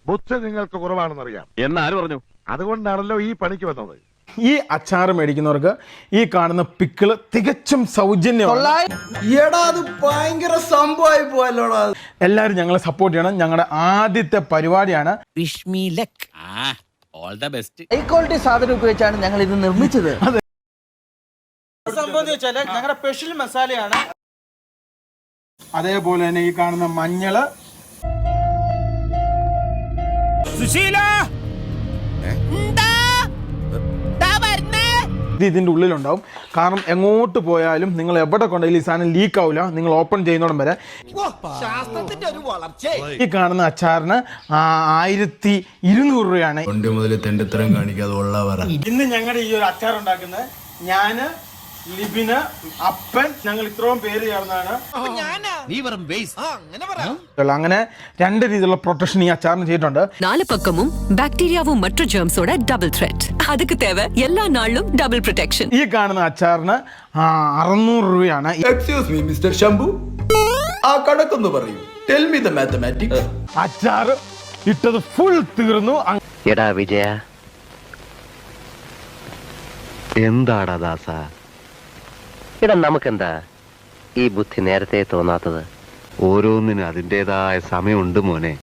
ബുദ്ധി നിങ്ങൾക്ക് കുറവാണെന്നറിയാം. എന്നാര് പറഞ്ഞു? അതുകൊണ്ടാണല്ലോ ഈ പണിക്ക് വന്നത്. ഈ അച്ചാർ മേടിക്കുന്നവർക്ക് ഈ കാണുന്ന പിക്കിള് തികച്ചും സൗജന്യമാണ്. ഭയങ്കര സംഭവമായി പോയല്ലോടാ. എല്ലാവരും ഞങ്ങളെ സപ്പോർട്ട് ചെയ്യണം. ഞങ്ങളുടെ ആദ്യത്തെ പരിപാടിയാണ്. ഹൈ ക്വാളിറ്റി സാധനം ഉപയോഗിച്ചാണ് ഞങ്ങൾ ഇത് നിർമ്മിച്ചത്. സംഭവം വെച്ചാല് ഞങ്ങളുടെ സ്പെഷ്യൽ മസാലയാണ്. അതേപോലെ തന്നെ ഈ കാണുന്ന മഞ്ഞള്, ഇതിന്റെ ഉള്ളിലുണ്ടാവും. കാരണം എങ്ങോട്ട് പോയാലും നിങ്ങൾ എവിടെ കൊണ്ടായാലും ഈ സാധനം ലീക്ക് ആവില്ല. നിങ്ങൾ ഓപ്പൺ ചെയ്യുന്നോടം വരെ. ഈ കാണുന്ന അച്ചാറിന് 1200 രൂപയാണ്. ഇന്ന് ഞങ്ങളുടെ ഈ ഒരു അച്ചാർ ഉണ്ടാക്കുന്നത് ഞാന്, ലിബിന്, അപ്പൻ, ഞങ്ങൾ ഇത്രയും പേര് ചേർന്നാണ്. അങ്ങനെ 2 രീതിയിലുള്ള പ്രൊട്ടക്ഷൻ ഈ അച്ചാറിന് ചെയ്തിട്ടുണ്ട്. 4 பக்கமும் பாக்டீரியாவும் மற்ற ஜெர்ம்ஸோட டபுள் த்ரெட். அதுக்கு தேவை எல்லா நாளும் டபுள் ப்ரொடெக்ஷன். ഈ കാണുന്ന അച്ചാറിന് 600 രൂപയാണ്. എക്സ്ക്യൂസ് മീ മിസ്റ്റർ ശംഭു, ആ കണക്കൊന്ന് പറയൂ. Tell me the mathematics. അച്ചാർ ഇട്ടത് ഫുൾ തീർന്നു. എടാ വിജയ, എന്താടാ ദാസ, എടാ നമുക്കെന്താ ഈ ബുദ്ധി നേരത്തെ തോന്നാത്തത്? ഓരോന്നിനും അതിൻ്റെതായ സമയമുണ്ട് മോനെ.